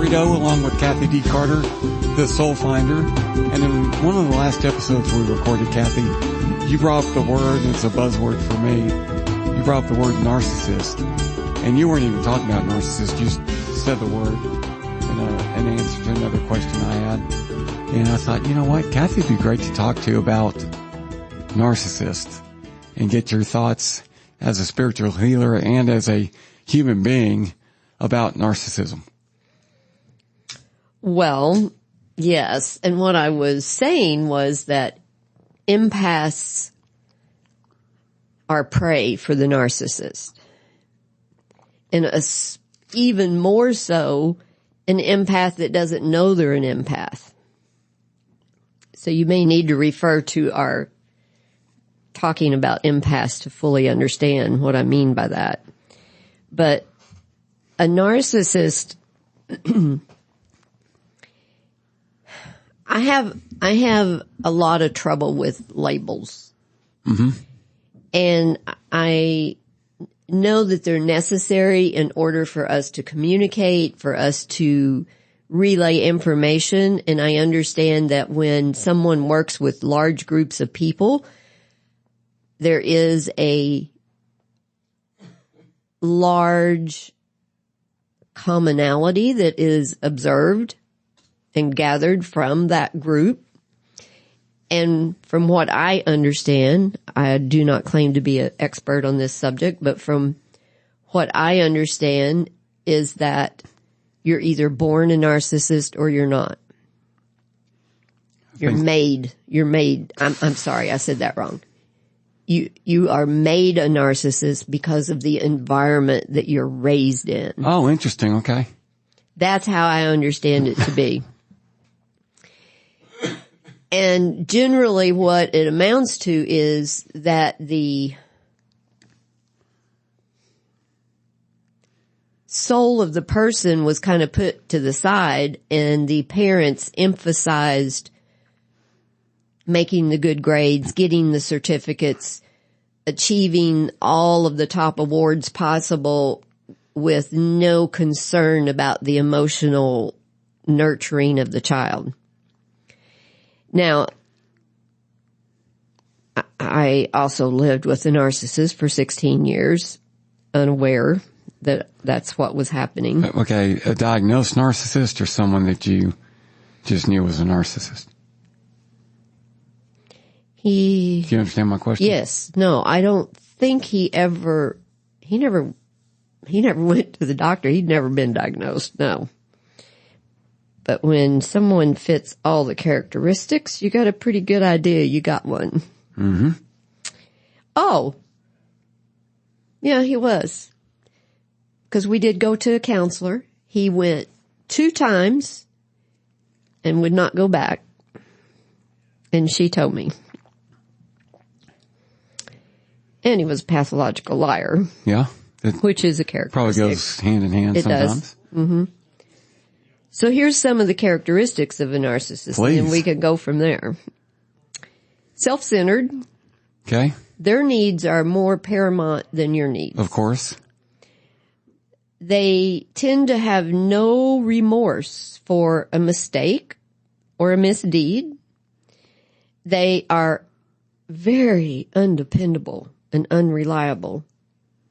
Larry Doe along with Kathy D. Carter, the Soul Finder. And in one of the last episodes we recorded, Kathy, you brought up the word, and it's a buzzword for me, you brought up the word narcissist. And you weren't even talking about narcissist, you just said the word in answer to another question I had. And I thought, you know what, Kathy would be great to talk to about narcissist and get your thoughts as a spiritual healer and as a human being about narcissism. Well, yes. And what I was saying was that empaths are prey for the narcissist. And even more so, an empath that doesn't know they're an empath. So you may need to refer to our talking about empaths to fully understand what I mean by that. But a narcissist, I have a lot of trouble with labels. Mm-hmm. And I know that they're necessary in order for us to communicate, for us to relay information. And I understand that when someone works with large groups of people, there is a large commonality that is observed and gathered from that group. And from what I understand, I do not claim to be an expert on this subject, but from what I understand is that you're either born a narcissist or you're not. You're made. I'm sorry, I said that wrong. You are made a narcissist because of the environment that you're raised in. Oh, interesting. Okay. That's how I understand it to be. And generally what it amounts to is that the soul of the person was kind of put to the side, and the parents emphasized making the good grades, getting the certificates, achieving all of the top awards possible with no concern about the emotional nurturing of the child. Now, I also lived with a narcissist for 16 years, unaware that that's what was happening. Okay, a diagnosed narcissist or someone that you just knew was a narcissist? Do you understand my question? Yes. No, I don't think he never went to the doctor. He'd never been diagnosed, no. But when someone fits all the characteristics, you got a pretty good idea you got one. Mm-hmm. Oh. Yeah, he was. Because we did go to a counselor. He went 2 times and would not go back. And she told me. And he was a pathological liar. Yeah. Which is a characteristic. Probably goes hand in hand sometimes. Does. Mm-hmm. So here's some of the characteristics of a narcissist. Please. And we can go from there. Self-centered. Okay. Their needs are more paramount than your needs. Of course. They tend to have no remorse for a mistake or a misdeed. They are very undependable and unreliable.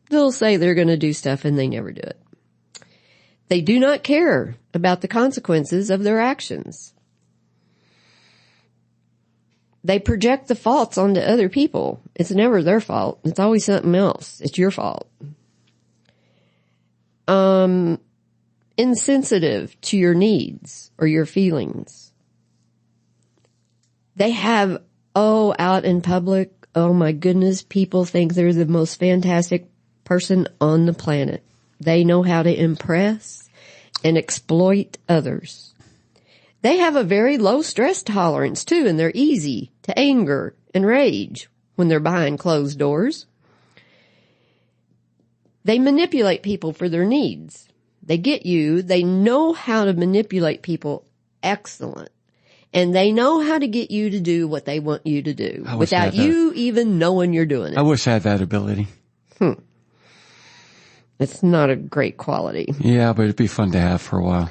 They'll say they're going to do stuff and they never do it. They do not care about the consequences of their actions. They project the faults onto other people. It's never their fault. It's always something else. It's your fault. Insensitive to your needs or your feelings. They have, out in public, oh my goodness, people think they're the most fantastic person on the planet. They know how to impress and exploit others. They have a very low stress tolerance too, and they're easy to anger and rage when they're behind closed doors. They manipulate people for their needs. They get you. They know how to manipulate people. Excellent. And they know how to get you to do what they want you to do without you even knowing you're doing it. I wish I had that ability. It's not a great quality. Yeah, but it'd be fun to have for a while.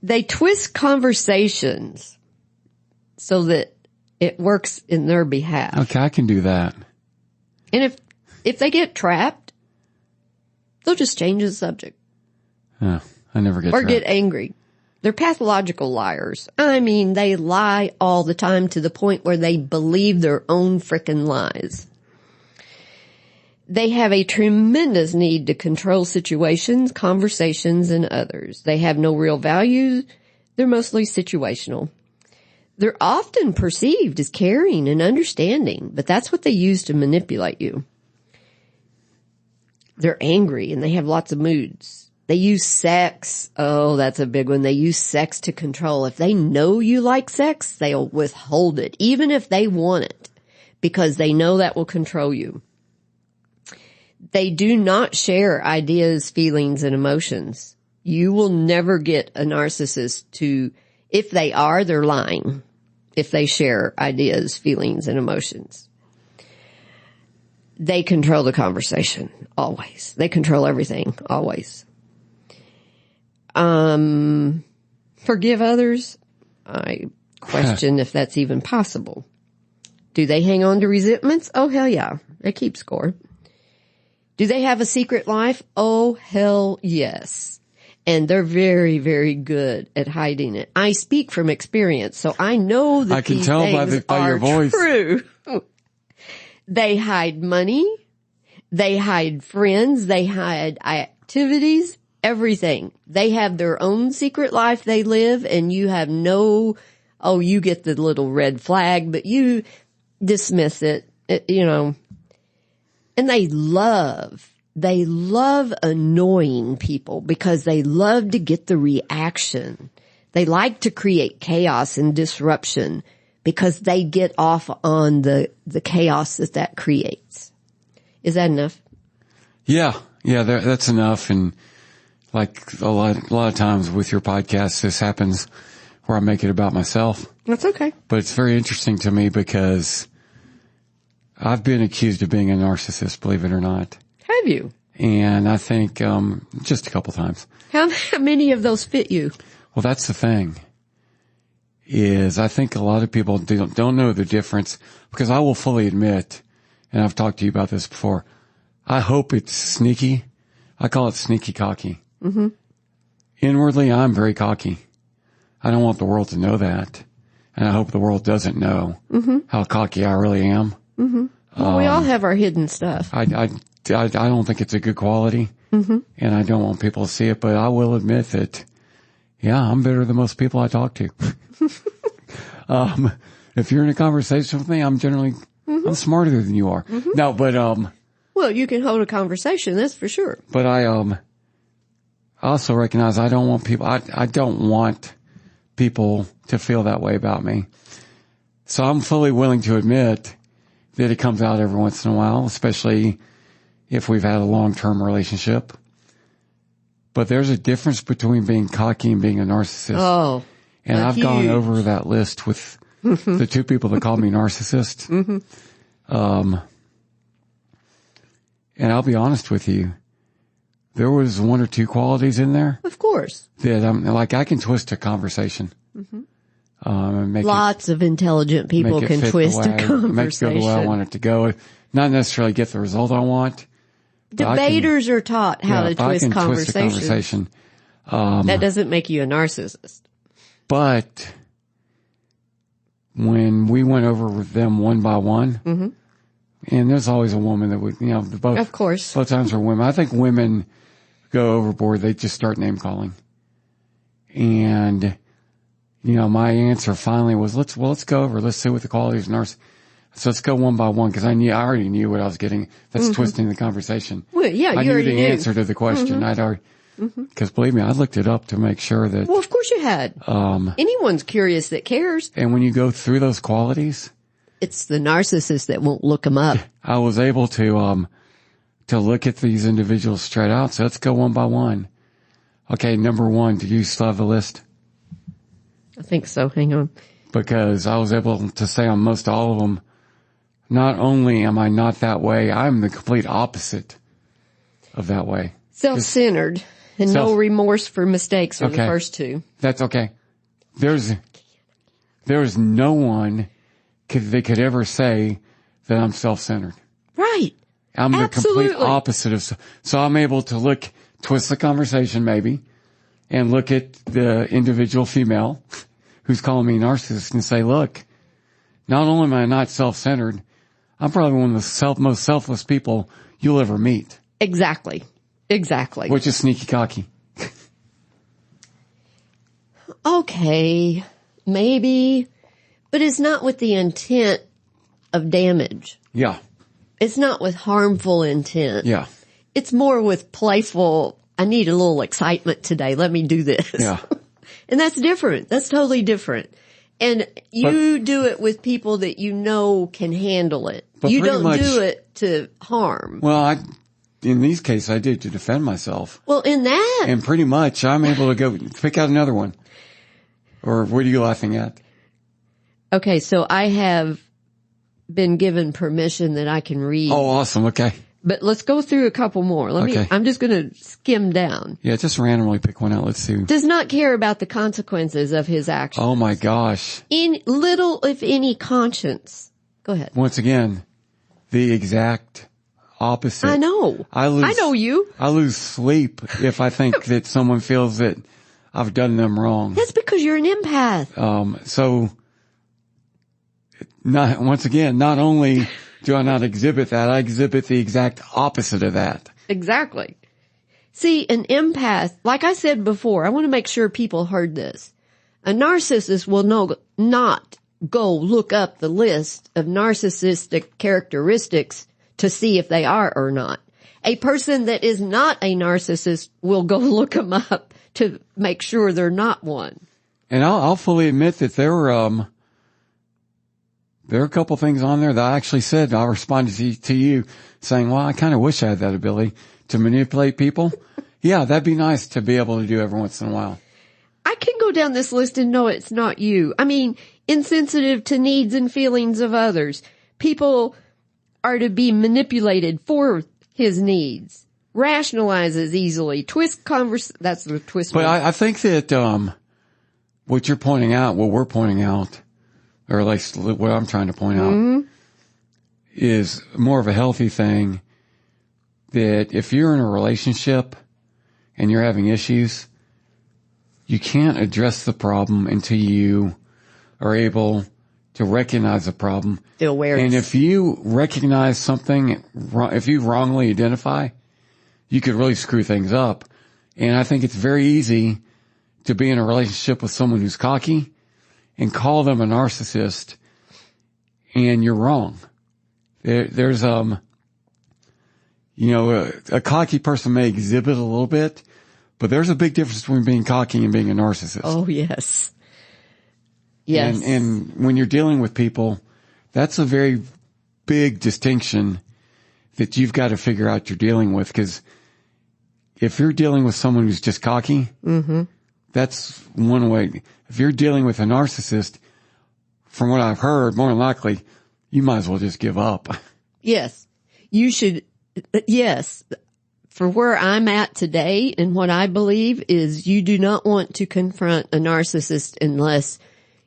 They twist conversations so that it works in their behalf. Okay, I can do that. And if they get trapped, they'll just change the subject. Yeah, I never get Or trapped. get angry. They're pathological liars. I mean, they lie all the time to the point where they believe their own frickin' lies. They have a tremendous need to control situations, conversations, and others. They have no real value. They're mostly situational. They're often perceived as caring and understanding, but that's what they use to manipulate you. They're angry and they have lots of moods. They use sex. Oh, that's a big one. They use sex to control. If they know you like sex, they'll withhold it, even if they want it, because they know that will control you. They do not share ideas, feelings, and emotions. You will never get a narcissist to, if they are, they're lying. If they share ideas, feelings, and emotions. They control the conversation, always. They control everything, always. Forgive others? I question if that's even possible. Do they hang on to resentments? Oh, hell yeah. They keep score. Do they have a secret life? Oh, hell yes. And they're very, very good at hiding it. I speak from experience, so I know that I can these tell things by your are voice. true. They hide money. They hide friends. They hide activities, everything. They have their own secret life they live, and you have no, you get the little red flag, but you dismiss it, And they love annoying people because they love to get the reaction. They like to create chaos and disruption because they get off on the chaos that creates. Is that enough? Yeah, that's enough. And like a lot of times with your podcast, this happens where I make it about myself. That's okay. But it's very interesting to me because I've been accused of being a narcissist, believe it or not. Have you? And I think, just a couple times. How many of those fit you? Well, that's the thing, is I think a lot of people don't know the difference, because I will fully admit, and I've talked to you about this before, I hope it's sneaky. I call it sneaky cocky. Mm-hmm. Inwardly, I'm very cocky. I don't want the world to know that. And I hope the world doesn't know how cocky I really am. Mm-hmm. Well, we all have our hidden stuff. I don't think it's a good quality, and I don't want people to see it, but I will admit that, yeah, I'm better than most people I talk to. If you're in a conversation with me, I'm generally, I'm smarter than you are. No, but, well, you can hold a conversation, that's for sure. But I also recognize I don't want people to feel that way about me. So I'm fully willing to admit that it comes out every once in a while, especially if we've had a long-term relationship. But there's a difference between being cocky and being a narcissist. Oh, and I've gone over that list with the two people that called me narcissist. And I'll be honest with you, there was one or two qualities in there. Of course. That I can twist a conversation. Lots of intelligent people can twist a conversation. Make it go the way I want it to go. Not necessarily get the result I want. Debaters are taught how to twist conversations. That doesn't make you a narcissist. But when we went over with them one by one, and there's always a woman that would, both. Of course. Both times are women. I think women go overboard. They just start name calling. And, my answer finally was, let's go over. Let's see what the qualities of narcissists. So let's go one by one, because I already knew what I was getting. That's twisting the conversation. Well, yeah, I knew the answer to the question. I'd already, because believe me, I looked it up to make sure that. Well, of course you had. Anyone's curious that cares. And when you go through those qualities, it's the narcissist that won't look them up. I was able to look at these individuals straight out. So let's go one by one. Okay, number one, do you still have the list? I think so. Hang on. Because I was able to say on most all of them, not only am I not that way, I'm the complete opposite of that way. Self-centered. And no remorse for mistakes are the first two. That's okay. There's no one that could ever say that I'm self-centered. Right. I'm the complete opposite of, so I'm able to twist the conversation maybe, and look at the individual female who's calling me narcissist and say, look, not only am I not self-centered, I'm probably one of the most selfless people you'll ever meet. Exactly. Which is sneaky cocky. Okay. Maybe. But it's not with the intent of damage. Yeah. It's not with harmful intent. Yeah. It's more with playful, I need a little excitement today. Let me do this. Yeah. And that's different. That's totally different. And you do it with people that you know can handle it. You don't do it to harm. Well, in these cases, I do to defend myself. Well, in that. And pretty much, I'm able to go pick out another one. Or what are you laughing at? Okay, so I have been given permission that I can read. Oh, awesome. Okay. But let's go through a couple more. I'm just going to skim down. Yeah, just randomly pick one out. Let's see. Does not care about the consequences of his actions. Oh my gosh. In little, if any, conscience. Go ahead. Once again, the exact opposite. I know. I know you. I lose sleep if I think that someone feels that I've done them wrong. That's because you're an empath. So not only do I not exhibit that, I exhibit the exact opposite of that. Exactly. See, an empath, like I said before, I want to make sure people heard this. A narcissist will not go look up the list of narcissistic characteristics to see if they are or not. A person that is not a narcissist will go look them up to make sure they're not one. And I'll fully admit that there are a couple things on there that I actually said, I responded to you saying, well, I kind of wish I had that ability to manipulate people. Yeah, that'd be nice to be able to do every once in a while. I can go down this list and know it's not you. I mean, insensitive to needs and feelings of others. People are to be manipulated for his needs. Rationalizes easily. That's the twist. But I think that, what you're pointing out, what we're pointing out, or at least what I'm trying to point out, is more of a healthy thing. That if you're in a relationship and you're having issues, you can't address the problem until you are able to recognize the problem. The awareness. And if you recognize something, if you wrongly identify, you could really screw things up. And I think it's very easy to be in a relationship with someone who's cocky and call them a narcissist, and you're wrong. There's, a cocky person may exhibit a little bit, but there's a big difference between being cocky and being a narcissist. Oh, yes. Yes. And when you're dealing with people, that's a very big distinction that you've got to figure out you're dealing with. Because if you're dealing with someone who's just cocky, that's one way. If you're dealing with a narcissist, from what I've heard, more than likely, you might as well just give up. Yes. You should. Yes. For where I'm at today and what I believe is you do not want to confront a narcissist unless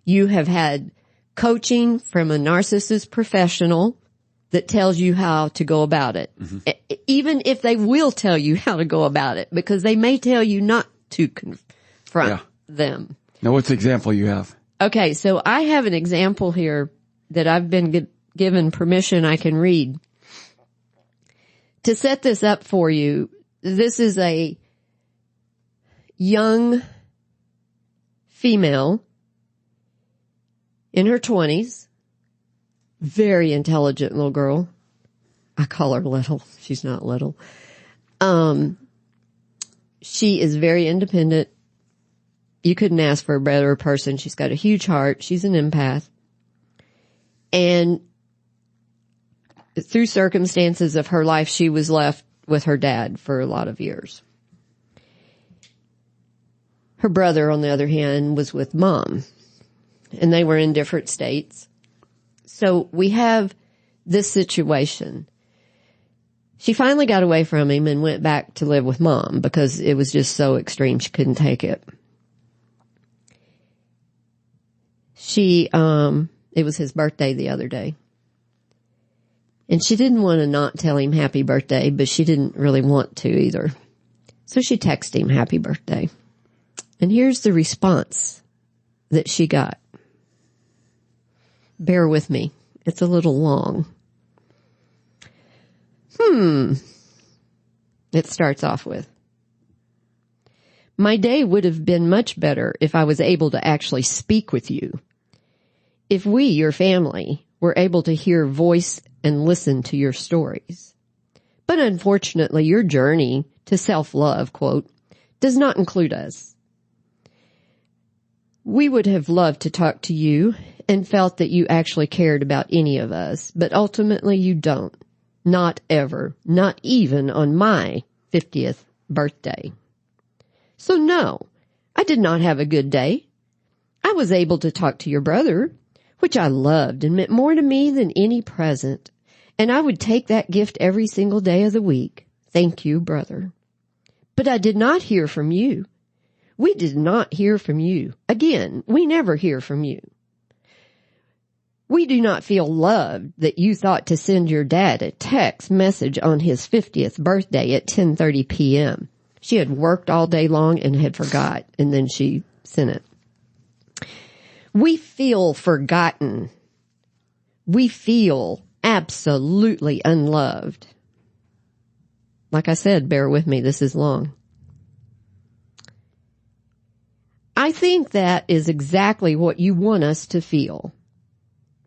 you have had coaching from a narcissist professional that tells you how to go about it. Even if they will tell you how to go about it, because they may tell you not to confront them. Now, what's the example you have? Okay, so I have an example here that I've been given permission I can read. To set this up for you, this is a young female in her 20s, very intelligent little girl. I call her little. She's not little. She is very independent. You couldn't ask for a better person. She's got a huge heart. She's an empath. And through circumstances of her life, she was left with her dad for a lot of years. Her brother, on the other hand, was with mom. And they were in different states. So we have this situation. She finally got away from him and went back to live with Mom because it was just so extreme she couldn't take it. It was his birthday the other day. And she didn't want to not tell him happy birthday, but she didn't really want to either. So she texted him happy birthday. And here's the response that she got. Bear with me. It's a little long. It starts off with, my day would have been much better if I was able to actually speak with you. If we, your family, were able to hear voice and listen to your stories. But unfortunately, your journey to self-love, quote, does not include us. We would have loved to talk to you and felt that you actually cared about any of us, but ultimately you don't. Not ever. Not even on my 50th birthday. So no, I did not have a good day. I was able to talk to your brother, which I loved and meant more to me than any present. And I would take that gift every single day of the week. Thank you, brother. But I did not hear from you. We did not hear from you. Again, we never hear from you. We do not feel loved that you thought to send your dad a text message on his 50th birthday at 10:30 p.m. She had worked all day long and had forgot, and then she sent it. We feel forgotten. We feel absolutely unloved. Like I said, bear with me, this is long. I think that is exactly what you want us to feel.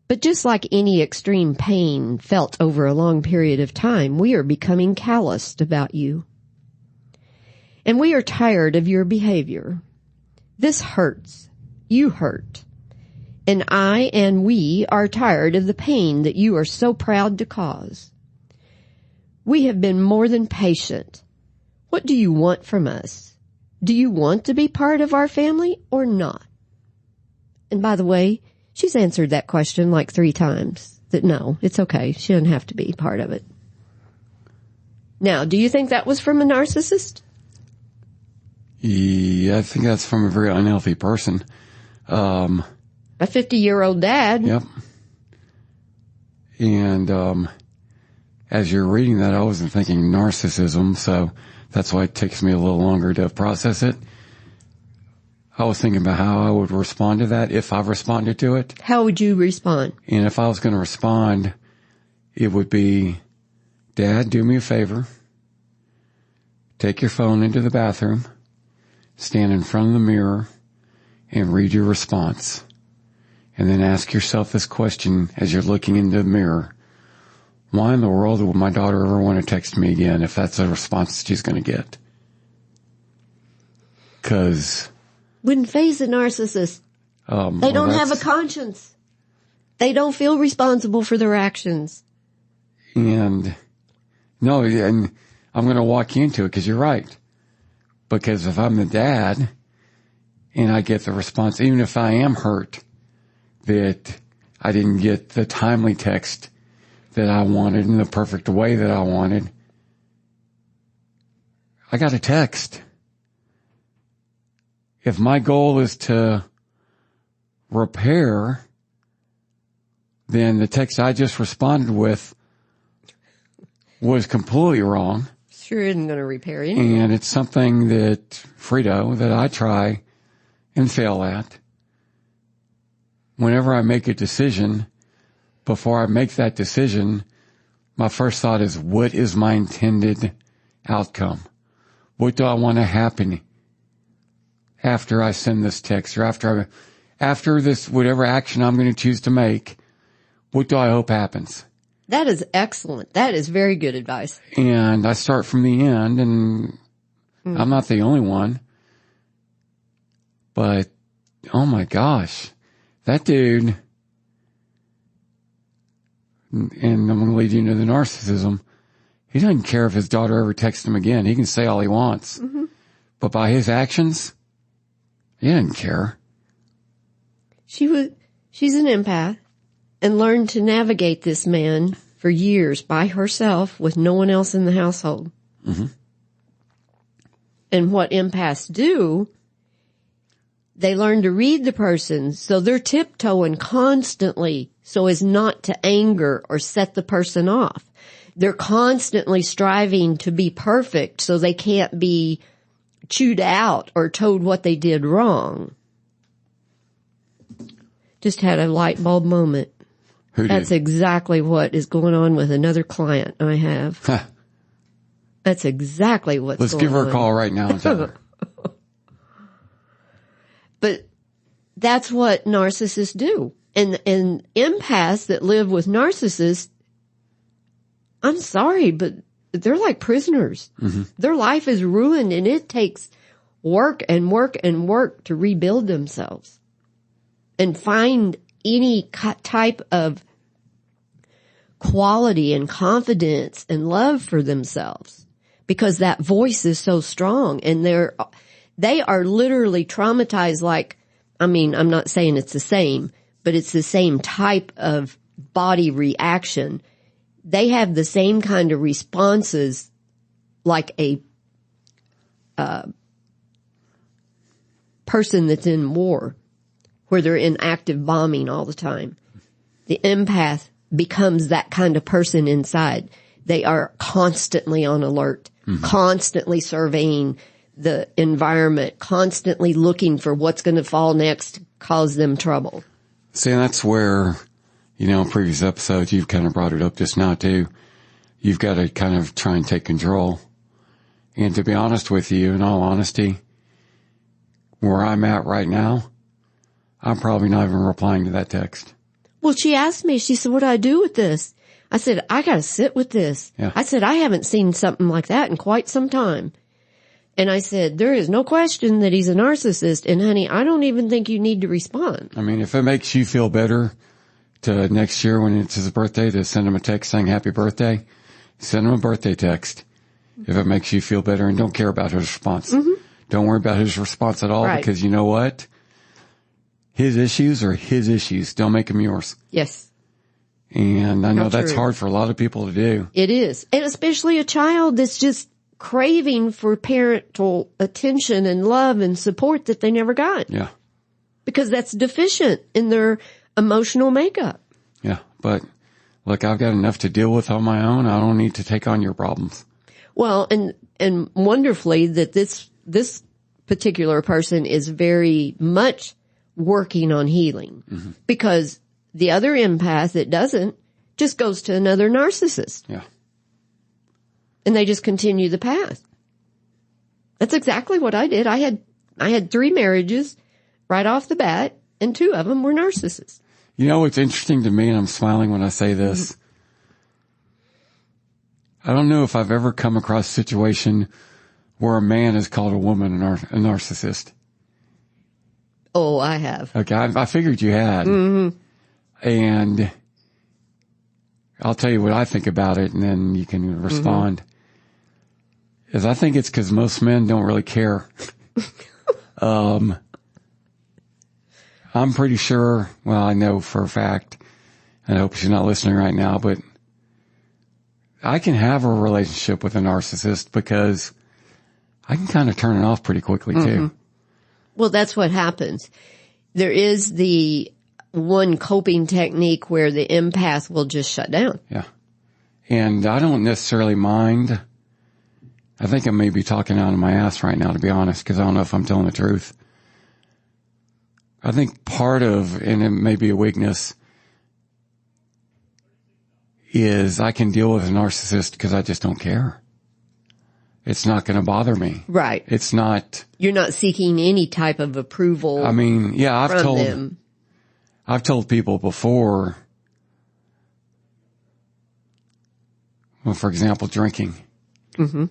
But just like any extreme pain felt over a long period of time, we are becoming calloused about you. And we are tired of your behavior. This hurts. You hurt. And I and we are tired of the pain that you are so proud to cause. We have been more than patient. What do you want from us? Do you want to be part of our family or not? And by the way, she's answered that question like 3 times. That no, it's okay. She doesn't have to be part of it. Now, do you think that was from a narcissist? Yeah, I think that's from a very unhealthy person. A 50-year-old dad. Yep. And as you're reading that, I wasn't thinking narcissism, so that's why it takes me a little longer to process it. I was thinking about how I would respond to that if I responded to it. How would you respond? And if I was going to respond, it would be, Dad, do me a favor. Take your phone into the bathroom, stand in front of the mirror, and read your response. And then ask yourself this question as you're looking into the mirror. Why in the world would my daughter ever want to text me again if that's a response she's going to get? Because wouldn't faze a narcissist. They don't have a conscience. They don't feel responsible for their actions. And no, and I'm going to walk you into it because you're right. Because if I'm the dad and I get the response, even if I am hurt that I didn't get the timely text that I wanted in the perfect way that I wanted, I got a text. If my goal is to repair, then the text I just responded with was completely wrong. Sure isn't going to repair anything. And it's something that, Frito, that I try and fail at. Whenever I make a decision, before I make that decision, my first thought is, what is my intended outcome? What do I want to happen after I send this text, or after this, whatever action I'm going to choose to make? What do I hope happens? That is excellent. That is very good advice. And I start from the end, and I'm not the only one. But, oh my gosh, that dude, and I'm going to lead you into the narcissism, he doesn't care if his daughter ever texts him again. He can say all he wants. Mm-hmm. But by his actions, he didn't care. She's an empath and learned to navigate this man for years by herself with no one else in the household. Mm-hmm. And what empaths do, they learn to read the person, so they're tiptoeing constantly so as not to anger or set the person off. They're constantly striving to be perfect so they can't be chewed out or told what they did wrong. Just had a light bulb moment. That's exactly what is going on with another client I have. Huh. That's exactly what's going on. Let's give her a call right now and tell her. But that's what narcissists do. And empaths that live with narcissists, I'm sorry, but they're like prisoners. Mm-hmm. Their life is ruined, and it takes work and work and work to rebuild themselves and find any type of quality and confidence and love for themselves, because that voice is so strong, and they are literally traumatized. Like, I mean, I'm not saying it's the same, but it's the same type of body reaction. They have the same kind of responses like a person that's in war, where they're in active bombing all the time. The empath becomes that kind of person inside. They are constantly on alert, mm-hmm. constantly surveying the environment, constantly looking for what's going to fall next to cause them trouble. See, that's where, in previous episodes, you've kind of brought it up just now too. You've got to kind of try and take control. And to be honest with you, in all honesty, where I'm at right now, I'm probably not even replying to that text. Well, she asked me, she said, what do I do with this? I said, I got to sit with this. Yeah. I said, I haven't seen something like that in quite some time. And I said, there is no question that he's a narcissist. And honey, I don't even think you need to respond. I mean, if it makes you feel better to next year when it's his birthday to send him a text saying happy birthday, send him a birthday text. If it makes you feel better, and don't care about his response. Mm-hmm. Don't worry about his response at all, right. Because you know what? His issues are his issues. Don't make them yours. Yes. And I know that's hard for a lot of people to do. It is. And especially a child that's just craving for parental attention and love and support that they never got. Yeah. Because that's deficient in their emotional makeup. Yeah. But look, I've got enough to deal with on my own. I don't need to take on your problems. Well, and wonderfully that this particular person is very much working on healing, mm-hmm. because the other empath that doesn't just goes to another narcissist. Yeah. And they just continue the path. That's exactly what I did. I had 3 marriages right off the bat, and 2 of them were narcissists. It's interesting to me, and I'm smiling when I say this. Mm-hmm. I don't know if I've ever come across a situation where a man has called a woman a narcissist. Oh, I have. Okay, I figured you had. Mm-hmm. And I'll tell you what I think about it, and then you can respond. Mm-hmm. Is I think it's because most men don't really care. I'm pretty sure, well, I know for a fact, and I hope she's not listening right now, but I can have a relationship with a narcissist because I can kind of turn it off pretty quickly too. Mm-hmm. Well, that's what happens. There is the one coping technique where the empath will just shut down. Yeah. And I don't necessarily mind. I think I may be talking out of my ass right now, to be honest, because I don't know if I'm telling the truth. I think part of, and it may be a weakness, is I can deal with a narcissist because I just don't care. It's not going to bother me. Right. It's not. You're not seeking any type of approval. I mean, yeah, I've told people before, well, for example, drinking. Mm-hmm.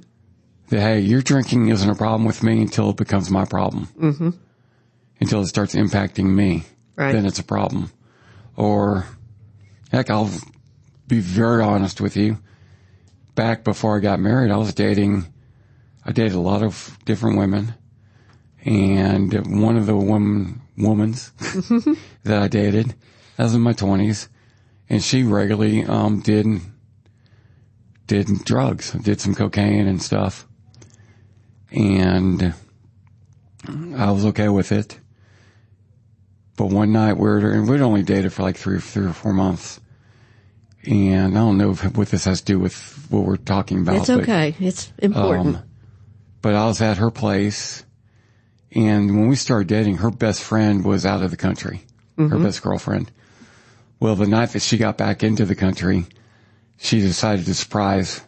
That, hey, your drinking isn't a problem with me until it becomes my problem. Mm-hmm. Until it starts impacting me. Right. Then it's a problem. Or, heck, I'll be very honest with you. Back before I got married, I dated a lot of different women. And one of the womans that I dated, I was in my 20s, and she regularly did did drugs, did some cocaine and stuff. And I was okay with it. But one night we'd only dated for like three or 4 months. And I don't know what this has to do with what we're talking about. It's okay. It's important. But I was at her place, and when we started dating, her best friend was out of the country. Her best girlfriend. Well, the night that she got back into the country, she decided to surprise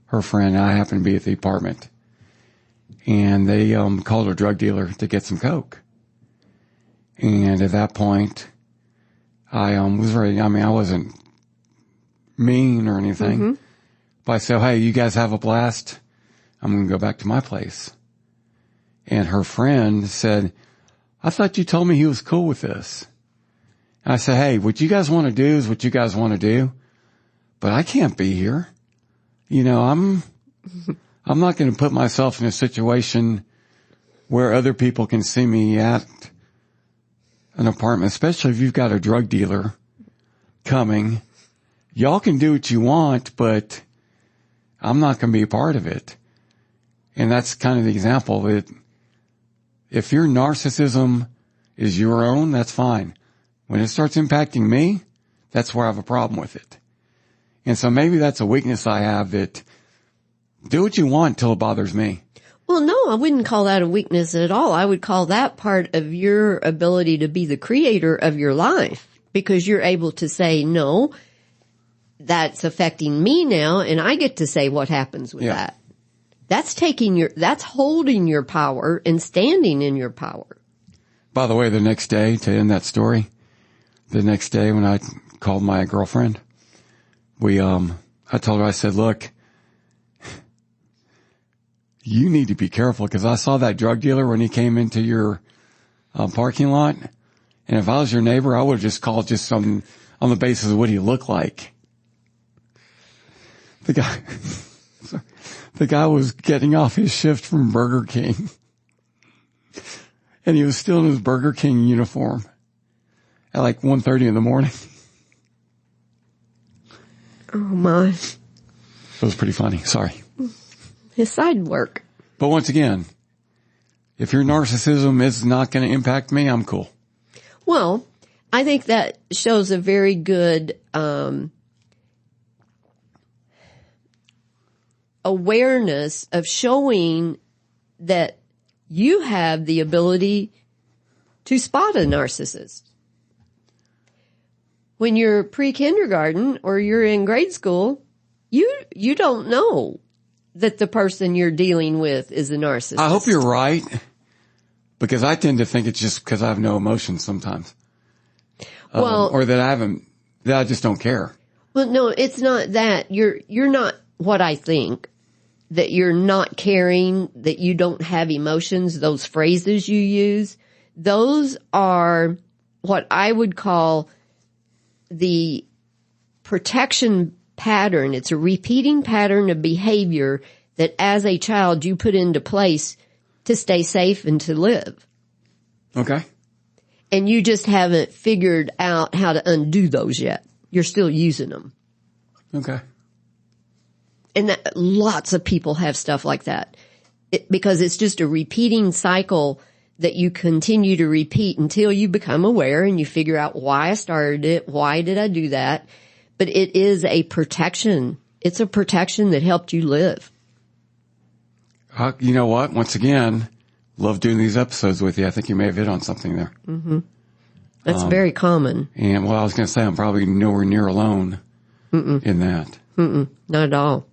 her friend. I happened to be at the apartment. And they called her drug dealer to get some coke. And at that point, I wasn't mean or anything. But I said, hey, you guys have a blast. I'm going to go back to my place. And her friend said, I thought you told me he was cool with this. And I said, hey, what you guys want to do is what you guys want to do. But I can't be here. You know, I'm not going to put myself in a situation where other people can see me at an apartment, especially if you've got a drug dealer coming. Y'all can do what you want, but I'm not going to be a part of it. And that's kind of the example that if your narcissism is your own, that's fine. When it starts impacting me, that's where I have a problem with it. And so maybe that's a weakness I have, that do what you want till it bothers me. Well, no, I wouldn't call that a weakness at all. I would call that part of your ability to be the creator of your life, because you're able to say, no, that's affecting me now, and I get to say what happens with that. That's holding your power and standing in your power. By the way, the next day, to end that story, the next day when I called my girlfriend, I told her, I said, look, you need to be careful, because I saw that drug dealer when he came into your parking lot. And if I was your neighbor, I would have just called just on the basis of what he looked like. The guy was getting off his shift from Burger King. And he was still in his Burger King uniform at like 1:30 in the morning. Oh my. It was pretty funny. Sorry. His side work. But once again, if your narcissism is not going to impact me, I'm cool. Well, I think that shows a very good awareness of showing that you have the ability to spot a narcissist. When you're pre-kindergarten or you're in grade school, you don't know that the person you're dealing with is a narcissist. I hope you're right, because I tend to think it's just because I have no emotions sometimes. Or that I just don't care. Well, no, it's not that. You're not what I think, that you're not caring, that you don't have emotions, those phrases you use. Those are what I would call the protection pattern. It's a repeating pattern of behavior that as a child you put into place to stay safe and to live. Okay. And you just haven't figured out how to undo those yet. You're still using them. Okay. And lots of people have stuff like that. Because it's just a repeating cycle that you continue to repeat until you become aware and you figure out why I started it, why did I do that. But it is a protection. It's a protection that helped you live. You know what? Once again, love doing these episodes with you. I think you may have hit on something there. Mm-hmm. That's very common. And I was going to say, I'm probably nowhere near alone in that. Not at all.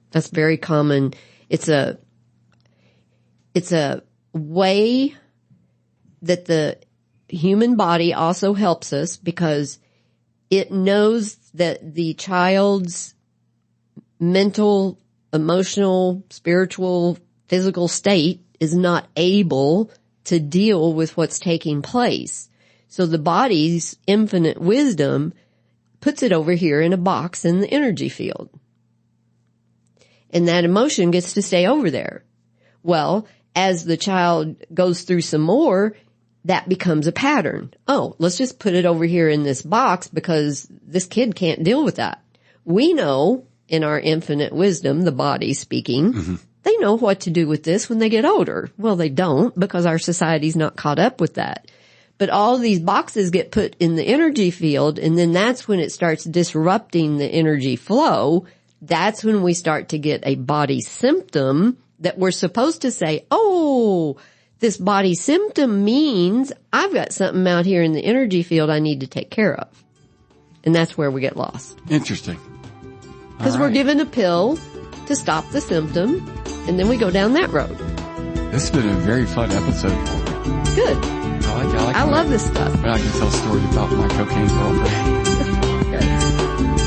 That's very common. It's a way that the human body also helps us, because it knows that the child's mental, emotional, spiritual, physical state is not able to deal with what's taking place. So the body's infinite wisdom puts it over here in a box in the energy field. And that emotion gets to stay over there. Well, as the child goes through some more, that becomes a pattern. Oh, let's just put it over here in this box because this kid can't deal with that. We know in our infinite wisdom, the body speaking, they know what to do with this when they get older. Well, they don't, because our society's not caught up with that. But all these boxes get put in the energy field, and then that's when it starts disrupting the energy flow. That's when we start to get a body symptom that we're supposed to say, oh, this body symptom means I've got something out here in the energy field I need to take care of. And that's where we get lost. Interesting. Because we're given a pill to stop the symptom, and then we go down that road. This has been a very fun episode. Good. I like I love this stuff. I can tell stories about my cocaine girlfriend. Good.